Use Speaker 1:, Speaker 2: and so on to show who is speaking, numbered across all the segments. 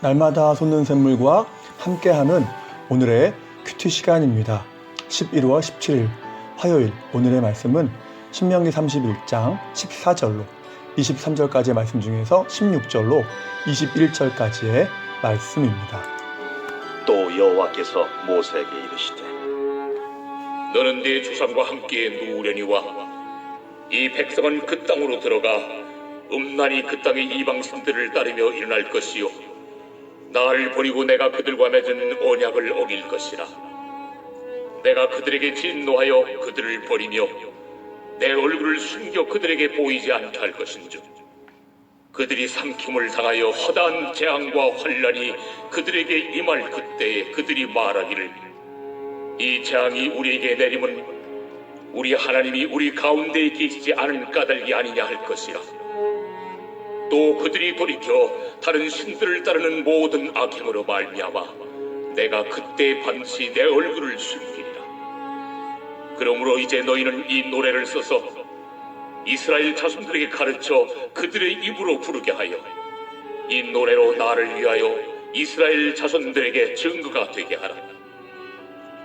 Speaker 1: 날마다 솟는 샘물과 함께하는 오늘의 큐티 시간입니다. 11월 17일 화요일 오늘의 말씀은 신명기 31장 14절로 23절까지의 말씀 중에서 16절로 21절까지의 말씀입니다.
Speaker 2: 또 여호와께서 모세에게 이르시되
Speaker 3: 너는 네 조상과 함께 누우려니와 이 백성은 그 땅으로 들어가 음란히 그 땅의 이방신들을 따르며 일어날 것이요 나를 버리고 내가 그들과 맺은 언약을 어길 것이라. 내가 그들에게 진노하여 그들을 버리며 내 얼굴을 숨겨 그들에게 보이지 않게 할 것인즉 그들이 삼킴을 당하여 허다한 재앙과 환난이 그들에게 임할 그때에 그들이 말하기를 이 재앙이 우리에게 내림은 우리 하나님이 우리 가운데에 계시지 않은 까닭이 아니냐 할 것이라. 또 그들이 돌이켜 다른 신들을 따르는 모든 악행으로 말미암아 내가 그때 반드시 내 얼굴을 숨기리라. 그러므로 이제 너희는 이 노래를 써서 이스라엘 자손들에게 가르쳐 그들의 입으로 부르게 하여 이 노래로 나를 위하여 이스라엘 자손들에게 증거가 되게 하라.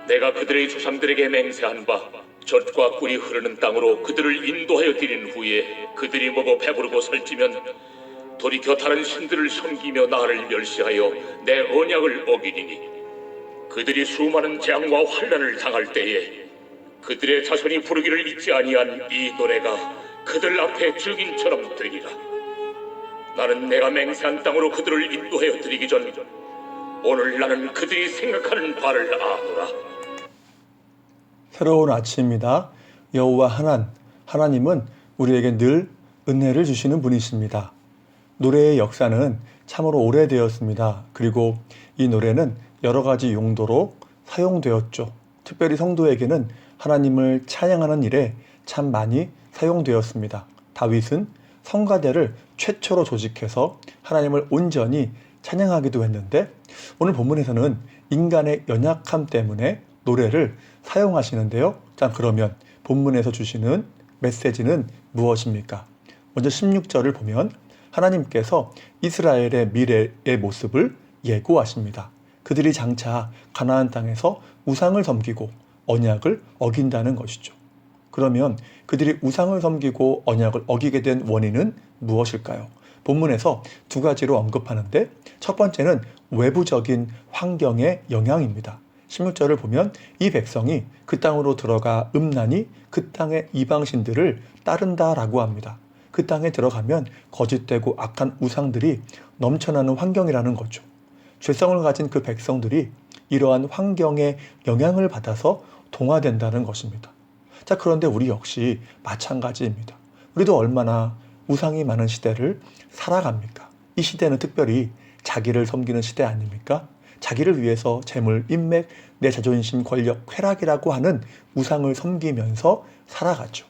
Speaker 3: 내가 그들의 조상들에게 맹세한 바 젖과 꿀이 흐르는 땅으로 그들을 인도하여 드린 후에 그들이 먹어 배부르고 살찌면 돌이켜 다른 신들을 섬기며 나를 멸시하여 내 언약을 어기리니 그들이 수많은 재앙과 환난을 당할 때에 그들의 자손이 부르기를 잊지 아니한 이 노래가 그들 앞에 증인처럼 되리라. 나는 내가 맹세한 땅으로 그들을 인도하여 드리기 전 오늘 나는 그들이 생각하는 바를 아노라.
Speaker 1: 새로운 아침입니다. 여호와 하나님은 우리에게 늘 은혜를 주시는 분이십니다. 노래의 역사는 참으로 오래되었습니다. 그리고 이 노래는 여러 가지 용도로 사용되었죠. 특별히 성도에게는 하나님을 찬양하는 일에 참 많이 사용되었습니다. 다윗은 성가대를 최초로 조직해서 하나님을 온전히 찬양하기도 했는데 오늘 본문에서는 인간의 연약함 때문에 노래를 사용하시는데요. 자, 그러면 본문에서 주시는 메시지는 무엇입니까? 먼저 16절을 보면 하나님께서 이스라엘의 미래의 모습을 예고하십니다. 그들이 장차 가나안 땅에서 우상을 섬기고 언약을 어긴다는 것이죠. 그러면 그들이 우상을 섬기고 언약을 어기게 된 원인은 무엇일까요? 본문에서 두 가지로 언급하는데 첫 번째는 외부적인 환경의 영향입니다. 16절을 보면 이 백성이 그 땅으로 들어가 음란히 그 땅의 이방신들을 따른다라고 합니다. 그 땅에 들어가면 거짓되고 악한 우상들이 넘쳐나는 환경이라는 거죠. 죄성을 가진 그 백성들이 이러한 환경에 영향을 받아서 동화된다는 것입니다. 자, 그런데 우리 역시 마찬가지입니다. 우리도 얼마나 우상이 많은 시대를 살아갑니까? 이 시대는 특별히 자기를 섬기는 시대 아닙니까? 자기를 위해서 재물, 인맥, 내 자존심, 권력, 쾌락이라고 하는 우상을 섬기면서 살아가죠.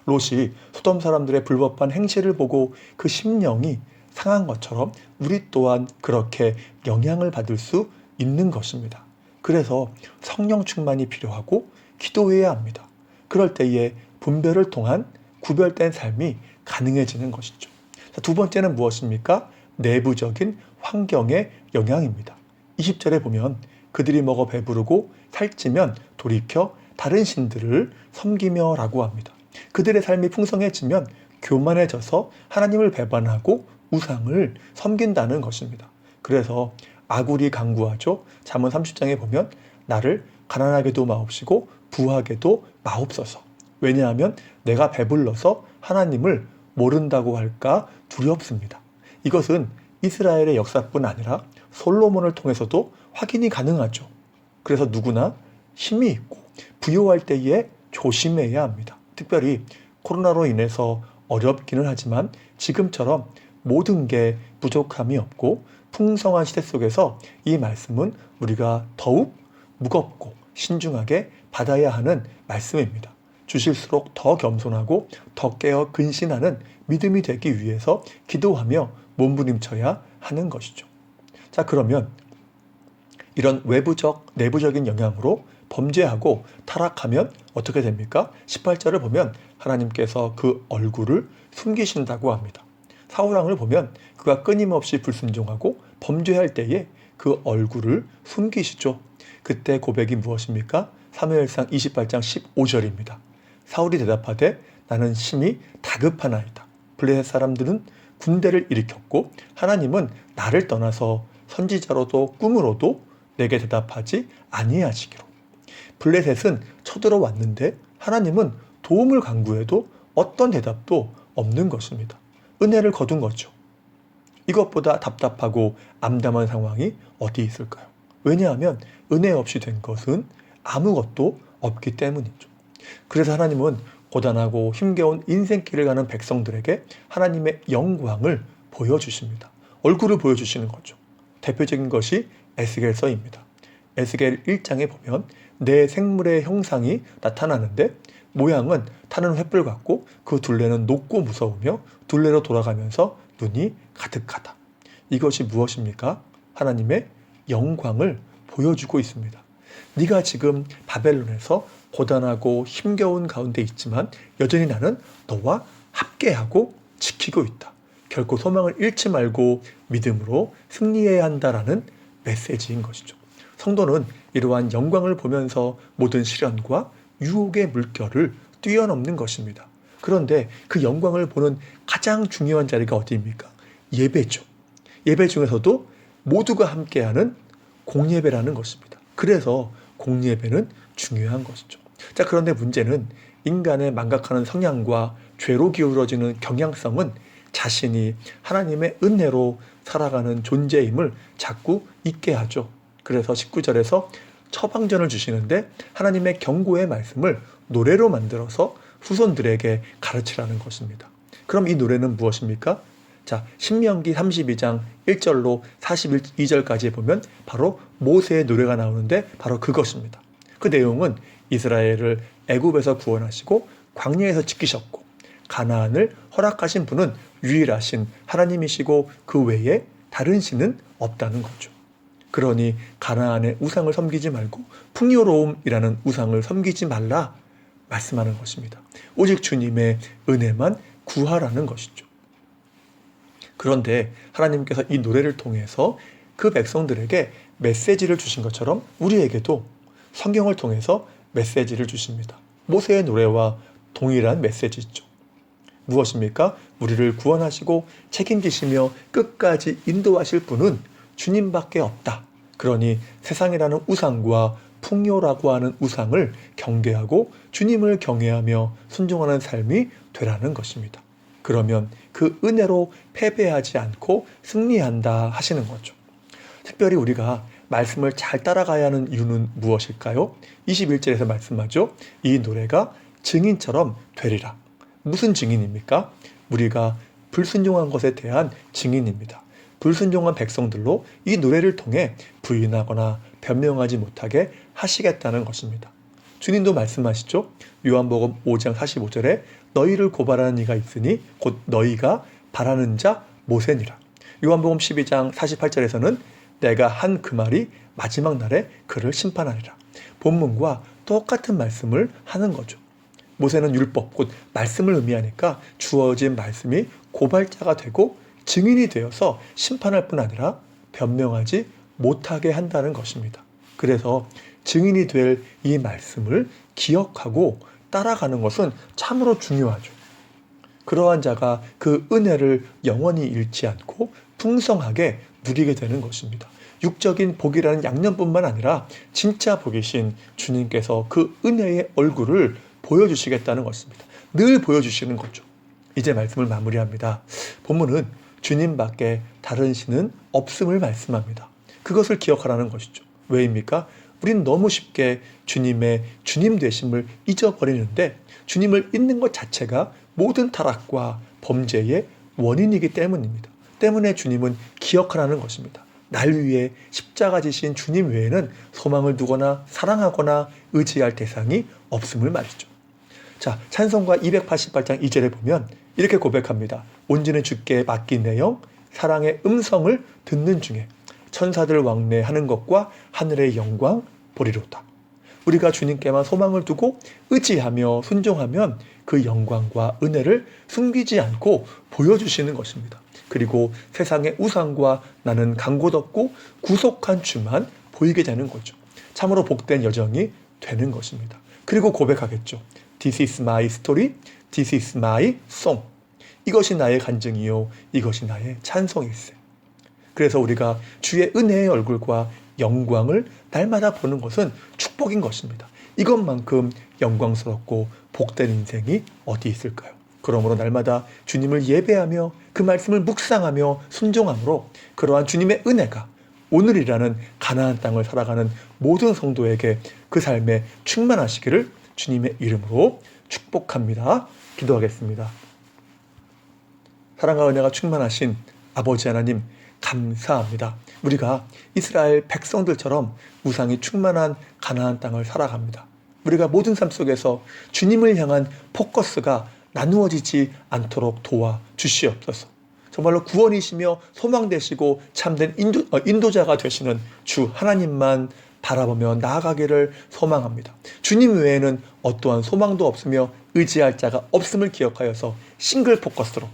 Speaker 1: 롯이 소돔 사람들의 불법한 행실을 보고 그 심령이 상한 것처럼 우리 또한 그렇게 영향을 받을 수 있는 것입니다. 그래서 성령 충만이 필요하고 기도해야 합니다. 그럴 때에 분별을 통한 구별된 삶이 가능해지는 것이죠. 두 번째는 무엇입니까? 내부적인 환경의 영향입니다. 20절에 보면 그들이 먹어 배부르고 살찌면 돌이켜 다른 신들을 섬기며 라고 합니다. 그들의 삶이 풍성해지면 교만해져서 하나님을 배반하고 우상을 섬긴다는 것입니다. 그래서 아굴이 간구하죠. 잠언 30장에 보면 나를 가난하게도 마옵시고 부하게도 마옵소서. 왜냐하면 내가 배불러서 하나님을 모른다고 할까 두렵습니다. 이것은 이스라엘의 역사뿐 아니라 솔로몬을 통해서도 확인이 가능하죠. 그래서 누구나 힘이 있고 부요할 때에 조심해야 합니다. 특별히 코로나로 인해서 어렵기는 하지만 지금처럼 모든 게 부족함이 없고 풍성한 시대 속에서 이 말씀은 우리가 더욱 무겁고 신중하게 받아야 하는 말씀입니다. 주실수록 더 겸손하고 더 깨어 근신하는 믿음이 되기 위해서 기도하며 몸부림쳐야 하는 것이죠. 자, 그러면 이런 외부적, 내부적인 영향으로 범죄하고 타락하면 어떻게 됩니까? 18절을 보면 하나님께서 그 얼굴을 숨기신다고 합니다. 사울왕을 보면 그가 끊임없이 불순종하고 범죄할 때에 그 얼굴을 숨기시죠. 그때 고백이 무엇입니까? 사무엘상 28장 15절입니다. 사울이 대답하되 나는 심히 다급하나이다. 블레셋 사람들은 군대를 일으켰고 하나님은 나를 떠나서 선지자로도 꿈으로도 내게 대답하지 아니하시기로. 블레셋은 쳐들어왔는데 하나님은 도움을 간구해도 어떤 대답도 없는 것입니다. 은혜를 거둔 거죠. 이것보다 답답하고 암담한 상황이 어디 있을까요? 왜냐하면 은혜 없이 된 것은 아무것도 없기 때문이죠. 그래서 하나님은 고단하고 힘겨운 인생길을 가는 백성들에게 하나님의 영광을 보여주십니다. 얼굴을 보여주시는 거죠. 대표적인 것이 에스겔서입니다. 에스겔 1장에 보면 내 생물의 형상이 나타나는데 모양은 타는 횃불 같고 그 둘레는 높고 무서우며 둘레로 돌아가면서 눈이 가득하다. 이것이 무엇입니까? 하나님의 영광을 보여주고 있습니다. 네가 지금 바벨론에서 고단하고 힘겨운 가운데 있지만 여전히 나는 너와 함께하고 지키고 있다. 결코 소망을 잃지 말고 믿음으로 승리해야 한다라는 메시지인 것이죠. 성도는 이러한 영광을 보면서 모든 시련과 유혹의 물결을 뛰어넘는 것입니다. 그런데 그 영광을 보는 가장 중요한 자리가 어디입니까? 예배죠. 예배 중에서도 모두가 함께하는 공예배라는 것입니다. 그래서 공예배는 중요한 것이죠. 자, 그런데 문제는 인간의 망각하는 성향과 죄로 기울어지는 경향성은 자신이 하나님의 은혜로 살아가는 존재임을 자꾸 잊게 하죠. 그래서 19절에서 처방전을 주시는데 하나님의 경고의 말씀을 노래로 만들어서 후손들에게 가르치라는 것입니다. 그럼 이 노래는 무엇입니까? 자, 신명기 32장 1절로 42절까지 보면 바로 모세의 노래가 나오는데 바로 그것입니다. 그 내용은 이스라엘을 애굽에서 구원하시고 광야에서 지키셨고 가나안을 허락하신 분은 유일하신 하나님이시고 그 외에 다른 신은 없다는 거죠. 그러니 가나안의 우상을 섬기지 말고 풍요로움이라는 우상을 섬기지 말라 말씀하는 것입니다. 오직 주님의 은혜만 구하라는 것이죠. 그런데 하나님께서 이 노래를 통해서 그 백성들에게 메시지를 주신 것처럼 우리에게도 성경을 통해서 메시지를 주십니다. 모세의 노래와 동일한 메시지죠. 무엇입니까? 우리를 구원하시고 책임지시며 끝까지 인도하실 분은 주님밖에 없다. 그러니 세상이라는 우상과 풍요라고 하는 우상을 경계하고 주님을 경외하며 순종하는 삶이 되라는 것입니다. 그러면 그 은혜로 패배하지 않고 승리한다 하시는 거죠. 특별히 우리가 말씀을 잘 따라가야 하는 이유는 무엇일까요? 21절에서 말씀하죠. 이 노래가 증인처럼 되리라. 무슨 증인입니까? 우리가 불순종한 것에 대한 증인입니다. 불순종한 백성들로 이 노래를 통해 부인하거나 변명하지 못하게 하시겠다는 것입니다. 주님도 말씀하시죠. 요한복음 5장 45절에 너희를 고발하는 이가 있으니 곧 너희가 바라는 자 모세니라. 요한복음 12장 48절에서는 내가 한 그 말이 마지막 날에 그를 심판하리라. 본문과 똑같은 말씀을 하는 거죠. 모세는 율법, 곧 말씀을 의미하니까 주어진 말씀이 고발자가 되고 증인이 되어서 심판할 뿐 아니라 변명하지 못하게 한다는 것입니다. 그래서 증인이 될 이 말씀을 기억하고 따라가는 것은 참으로 중요하죠. 그러한 자가 그 은혜를 영원히 잃지 않고 풍성하게 누리게 되는 것입니다. 육적인 복이라는 양념뿐만 아니라 진짜 복이신 주님께서 그 은혜의 얼굴을 보여주시겠다는 것입니다. 늘 보여주시는 거죠. 이제 말씀을 마무리합니다. 본문은 주님밖에 다른 신은 없음을 말씀합니다. 그것을 기억하라는 것이죠. 왜입니까? 우린 너무 쉽게 주님의 주님 되심을 잊어버리는데 주님을 잊는 것 자체가 모든 타락과 범죄의 원인이기 때문입니다. 때문에 주님은 기억하라는 것입니다. 날 위해 십자가 지신 주님 외에는 소망을 두거나 사랑하거나 의지할 대상이 없음을 말이죠. 자, 찬송가 288장 2절에 보면 이렇게 고백합니다. 온전히 주께 맡긴 내 영, 사랑의 음성을 듣는 중에 천사들 왕래하는 것과 하늘의 영광 보리로다. 우리가 주님께만 소망을 두고 의지하며 순종하면 그 영광과 은혜를 숨기지 않고 보여주시는 것입니다. 그리고 세상의 우상과 나는 간 곳 없고 구속한 주만 보이게 되는 거죠. 참으로 복된 여정이 되는 것입니다. 그리고 고백하겠죠. This is my story, this is my song. 이것이 나의 간증이요, 이것이 나의 찬송일세. 그래서 우리가 주의 은혜의 얼굴과 영광을 날마다 보는 것은 축복인 것입니다. 이것만큼 영광스럽고 복된 인생이 어디 있을까요? 그러므로 날마다 주님을 예배하며 그 말씀을 묵상하며 순종함으로 그러한 주님의 은혜가 오늘이라는 가나안 땅을 살아가는 모든 성도에게 그 삶에 충만하시기를 주님의 이름으로 축복합니다. 기도하겠습니다. 사랑과 은혜가 충만하신 아버지 하나님, 감사합니다. 우리가 이스라엘 백성들처럼 우상이 충만한 가나안 땅을 살아갑니다. 우리가 모든 삶 속에서 주님을 향한 포커스가 나누어지지 않도록 도와주시옵소서. 정말로 구원이시며 소망 되시고 참된 인도자가 되시는 주 하나님만 바라보며 나아가기를 소망합니다. 주님 외에는 어떠한 소망도 없으며 의지할 자가 없음을 기억하여서 싱글 포커스로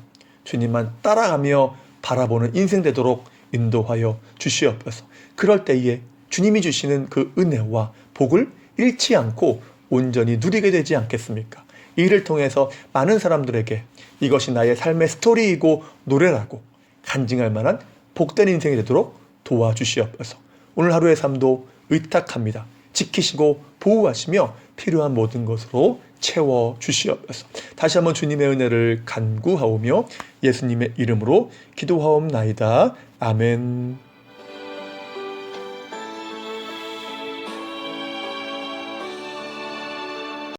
Speaker 1: 주님만 따라가며 바라보는 인생 되도록 인도하여 주시옵소서. 그럴 때에 주님이 주시는 그 은혜와 복을 잃지 않고 온전히 누리게 되지 않겠습니까? 이를 통해서 많은 사람들에게 이것이 나의 삶의 스토리이고 노래라고 간증할 만한 복된 인생이 되도록 도와주시옵소서. 오늘 하루의 삶도 의탁합니다. 지키시고 보호하시며 필요한 모든 것으로 채워주시옵소서. 다시 한번 주님의 은혜를 간구하오며 예수님의 이름으로 기도하옵나이다. 아멘.